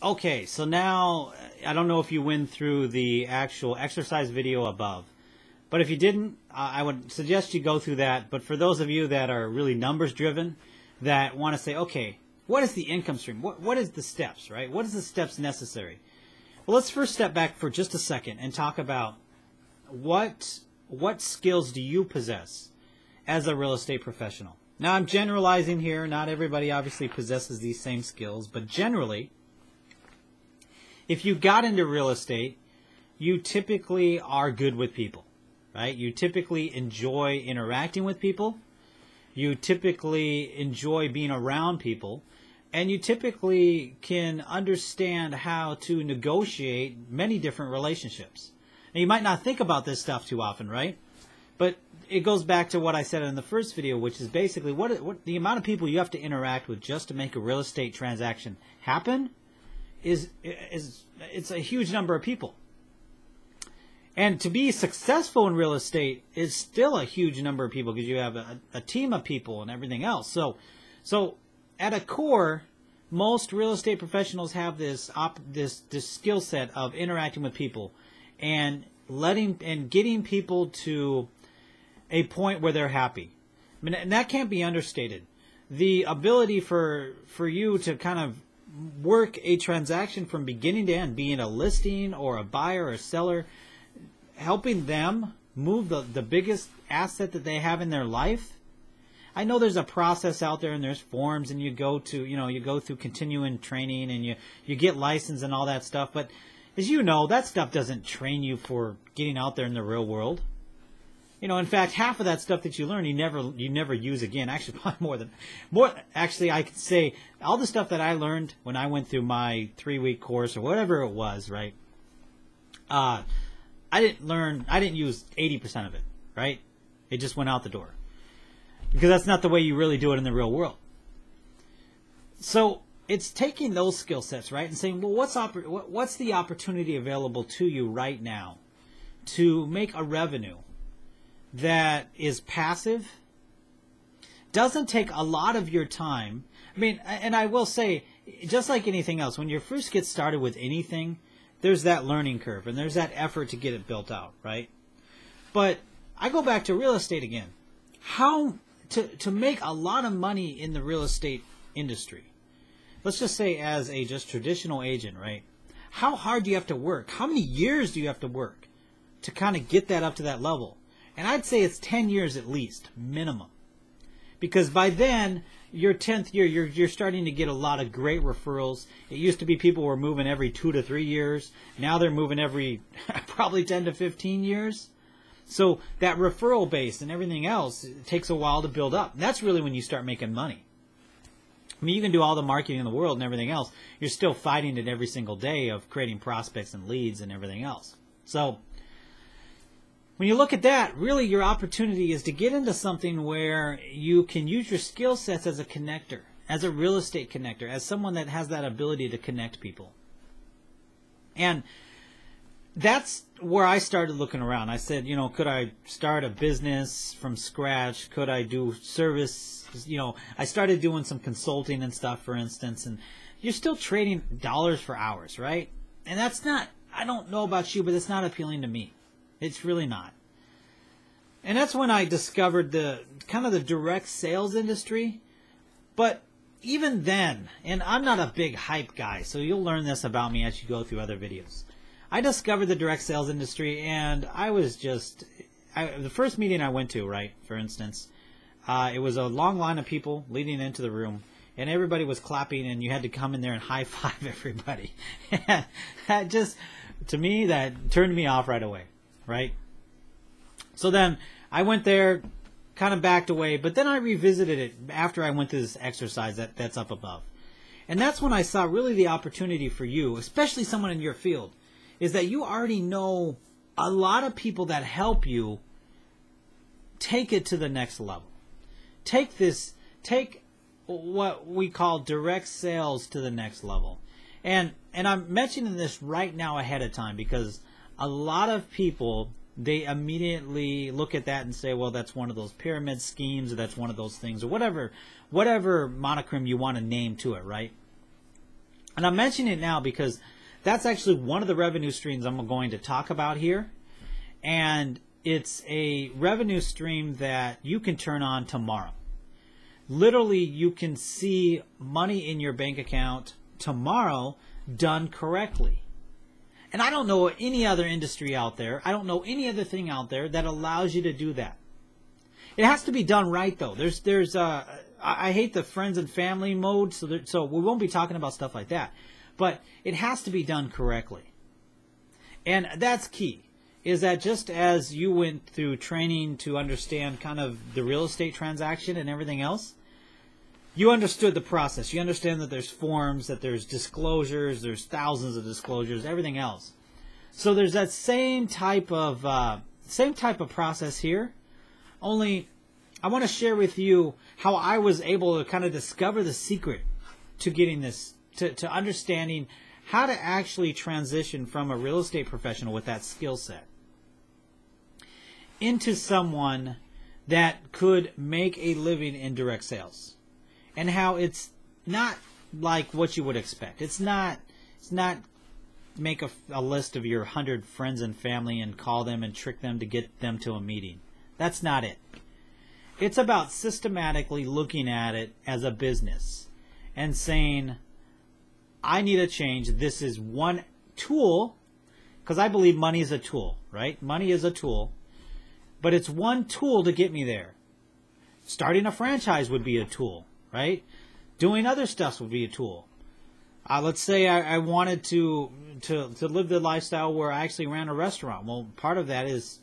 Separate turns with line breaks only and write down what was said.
Okay, so now I don't know if you went through the actual exercise video above, but if you didn't, I would suggest you go through that. But for those of you that are really numbers driven, that want to say, okay, what is the income stream? What is the steps, right? What is the steps necessary? Well, let's first step back for just a second and talk about what skills do you possess as a real estate professional? Now, I'm generalizing here. Not everybody obviously possesses these same skills, but generally, if you got into real estate, you typically are good with people, right? You typically enjoy interacting with people. You typically enjoy being around people. And you typically can understand how to negotiate many different relationships. Now, you might not think about this stuff too often, right? But it goes back to what I said in the first video, which is basically what the amount of people you have to interact with just to make a real estate transaction happen is it's a huge number of people. And to be successful in real estate is still a huge number of people because you have a team of people and everything else. So at a core, most real estate professionals have this skill set of interacting with people and getting people to a point where they're happy. I mean, and that can't be understated. The ability for you to kind of work a transaction from beginning to end, being a listing or a buyer or a seller, helping them move the biggest asset that they have in their life. I know there's a process out there and there's forms and you go through continuing training and you get licensed and all that stuff. But as you know, that stuff doesn't train you for getting out there in the real world. In fact, half of that stuff that you learn, you never use again. Actually, probably more. Actually, I could say all the stuff that I learned when I went through my 3-week course or whatever it was, right? I didn't use 80% of it, right? It just went out the door because that's not the way you really do it in the real world. So it's taking those skill sets, right, and saying, well, what's the opportunity available to you right now to make a revenue that is passive, doesn't take a lot of your time. I mean, and I will say, just like anything else, when you first get started with anything, there's that learning curve and there's that effort to get it built out, right? But I go back to real estate again. How to make a lot of money in the real estate industry, let's just say as a just traditional agent, right? How hard do you have to work? How many years do you have to work to kind of get that up to that level? And I'd say it's 10 years at least, minimum. Because by then, your 10th year, you're starting to get a lot of great referrals. It used to be people were moving every 2 to 3 years. Now they're moving every probably 10 to 15 years. So that referral base and everything else, it takes a while to build up. And that's really when you start making money. I mean, you can do all the marketing in the world and everything else. You're still fighting it every single day of creating prospects and leads and everything else. So when you look at that, really your opportunity is to get into something where you can use your skill sets as a connector, as a real estate connector, as someone that has that ability to connect people. And that's where I started looking around. I said, could I start a business from scratch? Could I do service? I started doing some consulting and stuff, for instance, and you're still trading dollars for hours, right? And that's not, I don't know about you, but it's not appealing to me. It's really not. And that's when I discovered the kind of the direct sales industry. But even then, and I'm not a big hype guy, so you'll learn this about me as you go through other videos. I discovered the direct sales industry, and I was the first meeting I went to, right, for instance, it was a long line of people leading into the room, and everybody was clapping, and you had to come in there and high-five everybody. That just, to me, that turned me off right away. Right? So then I went there, kind of backed away, but then I revisited it after I went through this exercise that's up above. And that's when I saw really the opportunity for you, especially someone in your field, is that you already know a lot of people that help you take it to the next level. Take what we call direct sales to the next level. And I'm mentioning this right now ahead of time because a lot of people, they immediately look at that and say, well, that's one of those pyramid schemes, or that's one of those things, or whatever monochrome you want to name to it, right? And I'm mentioning it now because that's actually one of the revenue streams I'm going to talk about here. And it's a revenue stream that you can turn on tomorrow. Literally, you can see money in your bank account tomorrow done correctly. And I don't know any other industry out there. I don't know any other thing out there that allows you to do that. It has to be done right, though. I hate the friends and family mode, so we won't be talking about stuff like that. But it has to be done correctly. And that's key, is that just as you went through training to understand kind of the real estate transaction and everything else, you understood the process. You understand that there's forms, that there's disclosures, there's thousands of disclosures, everything else. So there's that same type of process here. Only I want to share with you how I was able to kind of discover the secret to getting this, to understanding how to actually transition from a real estate professional with that skill set into someone that could make a living in direct sales. And how it's not like what you would expect. It's not make a list of your 100 friends and family and call them and trick them to get them to a meeting. That's not it. It's about systematically looking at it as a business and saying, I need a change. This is one tool, because I believe money is a tool, right? Money is a tool, but it's one tool to get me there. Starting a franchise would be a tool, right? Doing other stuff would be a tool. Let's say I wanted to live the lifestyle where I actually ran a restaurant. Well, part of that is